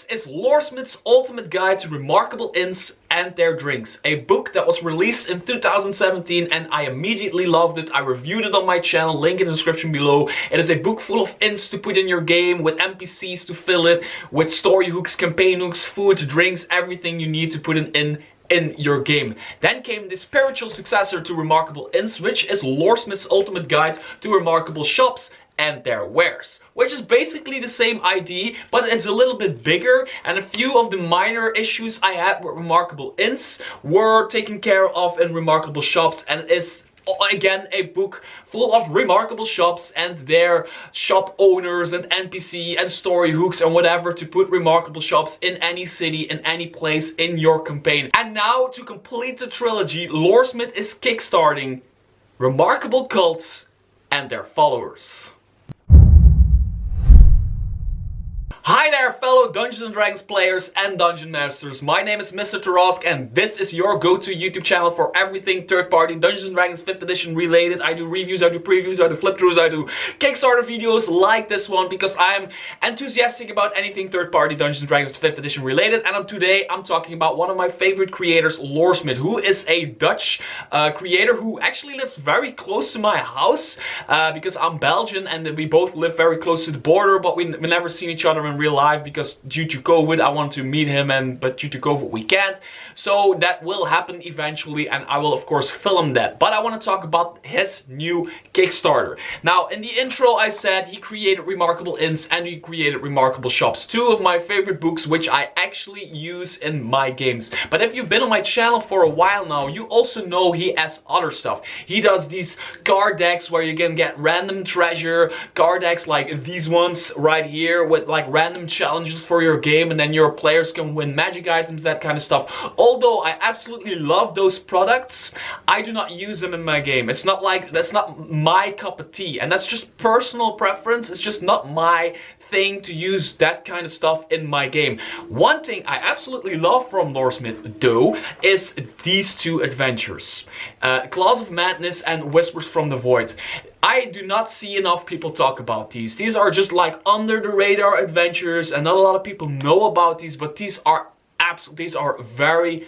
is Loresmyth's Ultimate Guide to Remarkable Inns and Their Drinks, a book that was released in 2017 and I immediately loved it. I reviewed it on my channel, link in the description below. It is a book full of inns to put in your game, with NPCs to fill it, with story hooks, campaign hooks, food, drinks, everything you need to put an inn in your game. Then came the spiritual successor to Remarkable Inns, which is Loresmyth's Ultimate Guide to Remarkable Shops and Their Wares, which is basically the same idea, but it's a little bit bigger, and a few of the minor issues I had with Remarkable Inns were taken care of in Remarkable Shops, and is again a book full of remarkable shops and their shop owners and NPC and story hooks and whatever to put remarkable shops in any city, in any place in your campaign. And now, to complete the trilogy, Loresmyth is kickstarting Remarkable Cults and Their Followers. Hi there, fellow Dungeons & Dragons players and Dungeon Masters. My name is Mr. Tarask and this is your go-to YouTube channel for everything third-party Dungeons & Dragons 5th edition related. I do reviews, I do previews, I do flip-throughs, I do Kickstarter videos like this one because I am enthusiastic about anything third-party Dungeons & Dragons 5th edition related. And today I'm talking about one of my favorite creators, Loresmyth, who is a Dutch creator who actually lives very close to my house because I'm Belgian and we both live very close to the border, but we never seen each other in real life because due to COVID I want to meet him, but due to COVID we can't. So that will happen eventually and I will of course film that. But I want to talk about his new Kickstarter. Now, in the intro I said he created Remarkable Inns and he created Remarkable Shops, two of my favorite books which I actually use in my games. But if you've been on my channel for a while now, you also know he has other stuff. He does these card decks where you can get random treasure, card decks like these ones right here with like random challenges for your game, and then your players can win magic items, that kind of stuff. Although I absolutely love those products, I do not use them in my game. It's not like, that's not my cup of tea, and that's just personal preference. It's just not my thing to use that kind of stuff in my game. One thing I absolutely love from Loresmyth though is these two adventures, Claws of Madness and Whispers from the Void. I do not see enough people talk about these. These are just like under the radar adventures and not a lot of people know about these, but these are very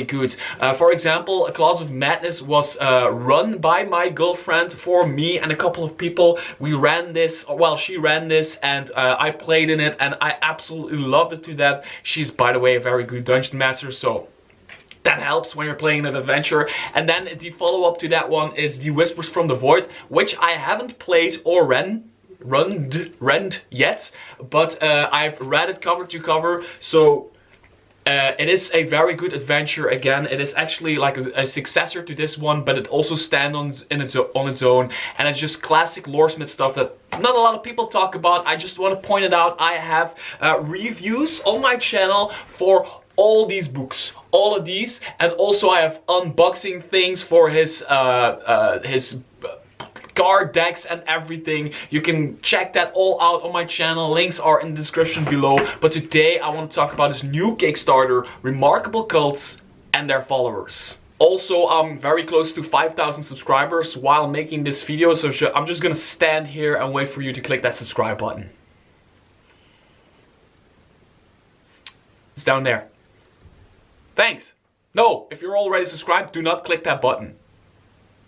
good. For example, Claws of Madness was run by my girlfriend for me and a couple of people. We ran this, well, she ran this and I played in it and I absolutely loved it to death. She's, by the way, a very good dungeon master, so that helps when you're playing an adventure. And then the follow-up to that one is the Whispers from the Void, which I haven't played or run yet, but I've read it cover to cover, so it is a very good adventure. Again, it is actually like a successor to this one, but it also stands on its own, and it's just classic Loresmyth stuff that not a lot of people talk about. I just want to point it out. I have reviews on my channel for all these books, all of these, and also I have unboxing things for his card decks and everything. You can check that all out on my channel. Links are in the description below. But today I want to talk about his new Kickstarter, Remarkable Cults and Their Followers. Also, I'm very close to 5,000 subscribers while making this video, so I'm just gonna stand here and wait for you to click that subscribe button. It's down there. Thanks. No, if you're already subscribed, do not click that button.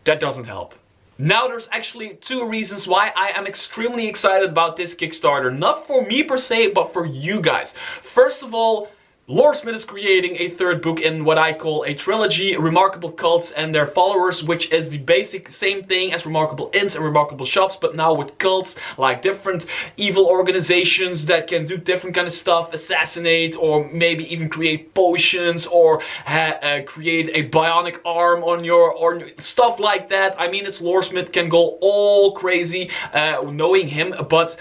That doesn't help. Now, there's actually two reasons why I am extremely excited about this Kickstarter. Not for me per se, but for you guys. First of all, Loresmyth is creating a third book in what I call a trilogy, Remarkable Cults and Their Followers, which is the basic same thing as Remarkable Inns and Remarkable Shops, but now with cults, like different evil organizations that can do different kind of stuff, assassinate, or maybe even create potions, or create a bionic arm on your, or stuff like that. I mean, it's Loresmyth, can go all crazy knowing him, but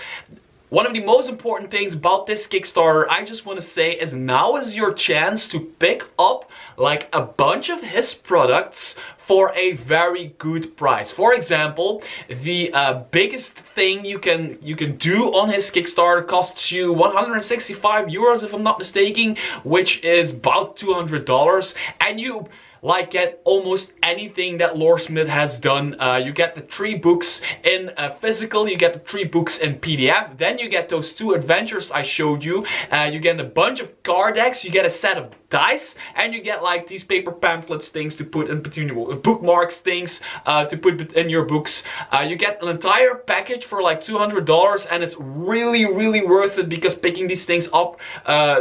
one of the most important things about this Kickstarter, I just want to say, is now is your chance to pick up like a bunch of his products for a very good price. For example, the biggest thing you can do on his Kickstarter costs you 165 euros if I'm not mistaken, which is about $200, and you like get almost anything that Loresmyth has done. You get the 3 books in physical, you get the 3 books in PDF, then you get those 2 adventures I showed you, you get a bunch of card decks, you get a set of dice, and you get like these paper pamphlets things to put in between your bookmarks things to put in your books. You get an entire package for like $200, and it's really worth it, because picking these things up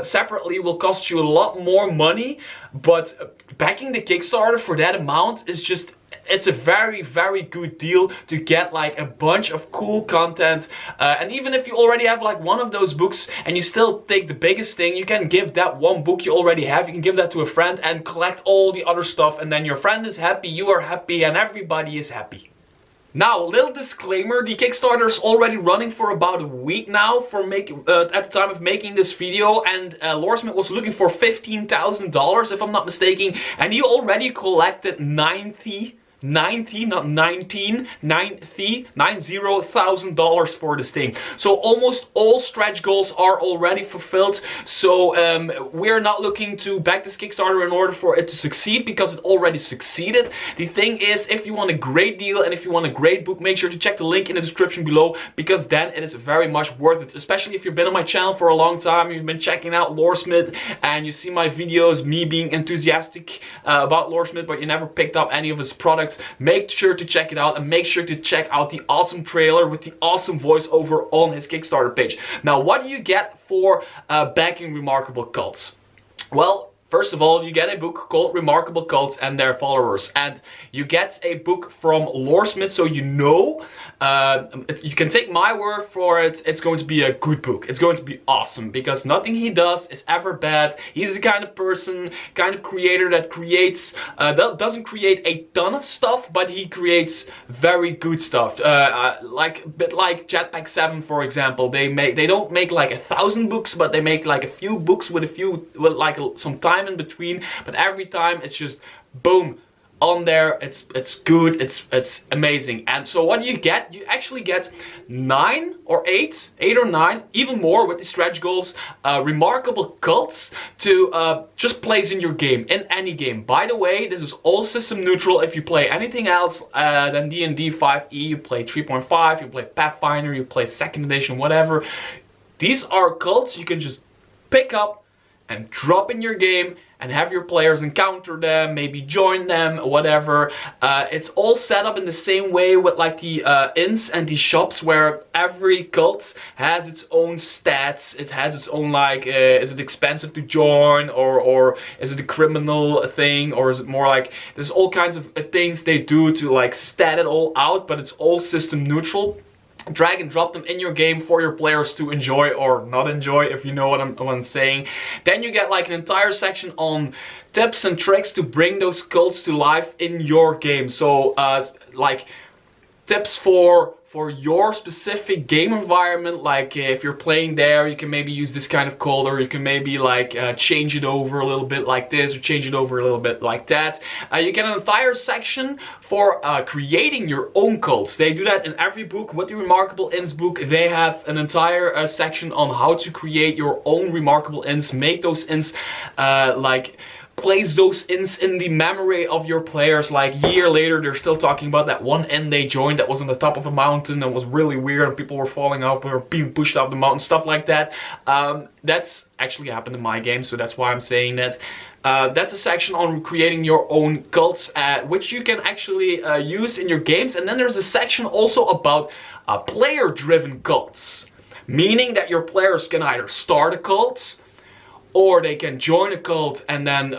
separately will cost you a lot more money, but backing the Kickstarter for that amount is just, it's a very good deal to get like a bunch of cool content. And even if you already have like one of those books and you still take the biggest thing, you can give that one book you already have, you can give that to a friend and collect all the other stuff, and then your friend is happy, you are happy, and everybody is happy. Now, little disclaimer, the Kickstarter is already running for about a week now at the time of making this video, and Loresmyth was looking for $15,000 if I'm not mistaken, and he already collected $90,000 for this thing. So almost all stretch goals are already fulfilled. So we're not looking to back this Kickstarter in order for it to succeed, because it already succeeded. The thing is, if you want a great deal and if you want a great book, make sure to check the link in the description below, because then it is very much worth it. Especially if you've been on my channel for a long time, you've been checking out Loresmyth, and you see my videos, me being enthusiastic about Loresmyth, but you never picked up any of his products. Make sure to check it out, and make sure to check out the awesome trailer with the awesome voiceover on his Kickstarter page. Now, what do you get for backing Remarkable Cults? Well, first of all, you get a book called Remarkable Cults and Their Followers, and you get a book from Loresmyth, so you know, you can take my word for it, it's going to be a good book. It's going to be awesome, because nothing he does is ever bad. He's the kind of person, kind of creator that creates, doesn't create a ton of stuff, but he creates very good stuff. Like a bit like Jetpack 7, for example. They don't make like 1,000 books, but they make like a few books with some time in between, but every time it's just boom on there. It's good, it's amazing. And so what do you get? You actually get 9 or 8 or 9, even more with the stretch goals, Remarkable Cults to just place in your game, in any game. By the way, this is all system neutral. If you play anything else than D&D 5e, you play 3.5, you play Pathfinder, you play 2nd edition, whatever, these are cults you can just pick up and drop in your game and have your players encounter them, maybe join them, whatever. It's all set up in the same way with like the inns and the shops, where every cult has its own stats. It has its own, like, is it expensive to join, or is it a criminal thing, or is it more like, there's all kinds of things they do to like stat it all out, but it's all system neutral. Drag and drop them in your game for your players to enjoy or not enjoy, if you know what I'm saying. Then you get like an entire section on tips and tricks to bring those cults to life in your game. So like tips for your specific game environment, like if you're playing there, you can maybe use this kind of cult, or you can maybe like change it over a little bit like this, or change it over a little bit like that. You get an entire section for creating your own cults. They do that in every book. With the Remarkable Inns book, they have an entire section on how to create your own Remarkable Inns, make those inns like place those inns in the memory of your players. Like a year later, they're still talking about that one inn they joined that was on the top of a mountain and was really weird, and people were falling off, or being pushed off the mountain, stuff like that. That's actually happened in my game, so that's why I'm saying that. That's a section on creating your own cults, which you can actually use in your games. And then there's a section also about player-driven cults, meaning that your players can either start a cult, or they can join a cult and then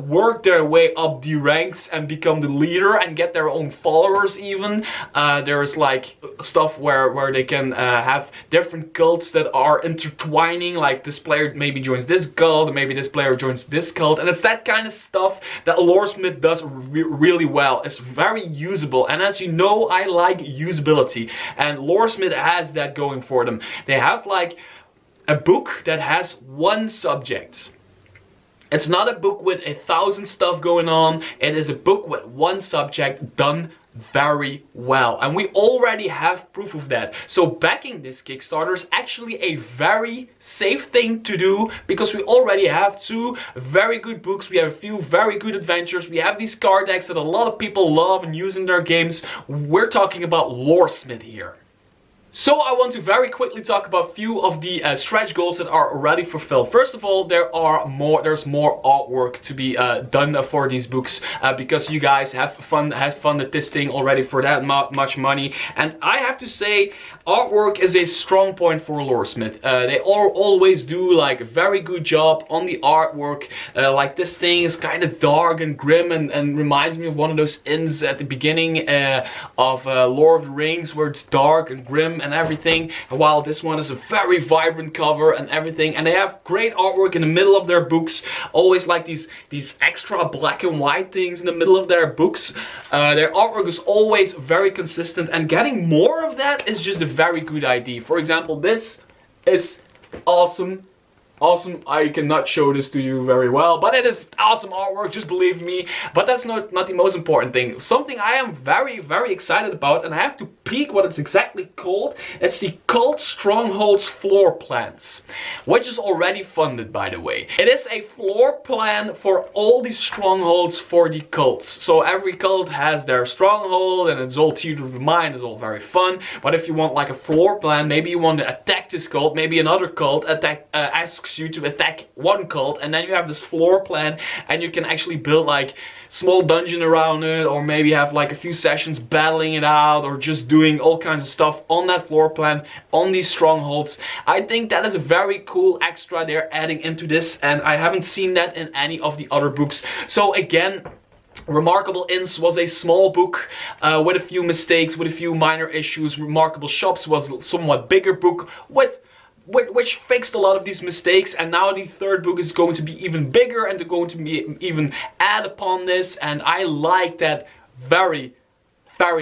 work their way up the ranks and become the leader and get their own followers even. There's like stuff where they can have different cults that are intertwining, like this player maybe joins this cult, maybe this player joins this cult, and it's that kind of stuff that Loresmyth does really well. It's very usable, and as you know, I like usability, and Loresmyth has that going for them. They have like a book that has one subject. It's not a book with 1,000 stuff going on. It is a book with one subject done very well, and we already have proof of that. So backing this Kickstarter is actually a very safe thing to do, because we already have 2 very good books, we have a few very good adventures, we have these card decks that a lot of people love and use in their games. We're talking about Loresmyth here. So I want to very quickly talk about a few of the stretch goals that are already fulfilled. First of all, there's more artwork to be done for these books, because you guys have funded this thing already for that much money. And I have to say, artwork is a strong point for Loresmyth. They always do like a very good job on the artwork. Like this thing is kind of dark and grim and reminds me of one of those inns at the beginning of Lord of the Rings, where it's dark and grim and everything, while this one is a very vibrant cover and everything. And they have great artwork in the middle of their books, always like these extra black and white things in the middle of their books. Their artwork is always very consistent, and getting more of that is just a very good idea. For example, this is awesome. I cannot show this to you very well, but it is awesome artwork, just believe me. But that's not the most important thing. Something I am very excited about, and I have to peek what it's exactly called. It's the Cult Strongholds floor plans, which is already funded, by the way. It is a floor plan for all these strongholds for the cults. So every cult has their stronghold, and it's all theater of the mind, it's all very fun. But if you want like a floor plan, maybe you want to attack this cult, maybe another cult asks you to attack one cult, and then you have this floor plan, and you can actually build like small dungeon around it, or maybe have like a few sessions battling it out, or just doing all kinds of stuff on that floor plan on these strongholds. I think that is a very cool extra they're adding into this, and I haven't seen that in any of the other books. So again, Remarkable Inns was a small book with a few mistakes, with a few minor issues. Remarkable Shops was a somewhat bigger book which fixed a lot of these mistakes, and now the third book is going to be even bigger, and they're going to be even add upon this, and I like that very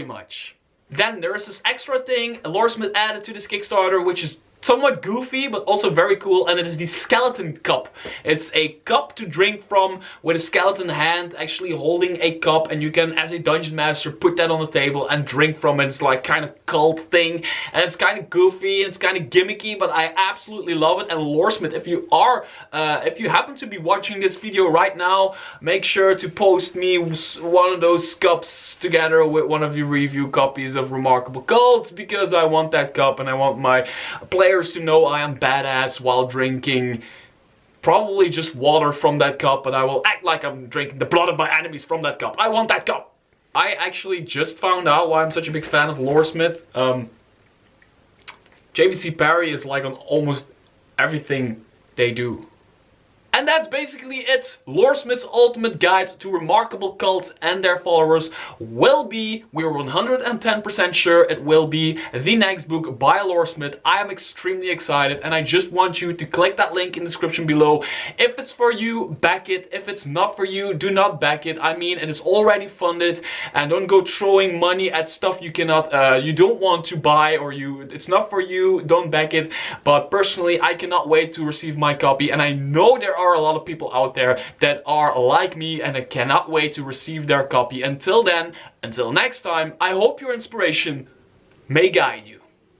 much. Then there is this extra thing Loresmyth added to this Kickstarter, which is somewhat goofy, but also very cool, and it is the skeleton cup. It's a cup to drink from with a skeleton hand actually holding a cup, and you can, as a dungeon master, put that on the table and drink from it. It's like kind of cult thing, and it's kind of goofy, and it's kind of gimmicky, but I absolutely love it. And Loresmyth, if you happen to be watching this video right now, make sure to post me one of those cups together with one of your review copies of Remarkable Cults, because I want that cup, and I want my players to know I am badass while drinking probably just water from that cup, but I will act like I'm drinking the blood of my enemies from that cup. I want that cup! I actually just found out why I'm such a big fan of Loresmyth. JVC Parry is like on almost everything they do. And that's basically it. Loresmyth's ultimate guide to remarkable cults and their followers will be, we're 110% sure it will be, the next book by Loresmyth. I am extremely excited, and I just want you to click that link in the description below. If it's for you, back it. If it's not for you, do not back it. I mean, it is already funded, and don't go throwing money at stuff you cannot, you don't want to buy, or it's not for you, don't back it. But personally, I cannot wait to receive my copy, and I know there are a lot of people out there that are like me and I cannot wait to receive their copy. Until then, until next time, I hope your inspiration may guide you.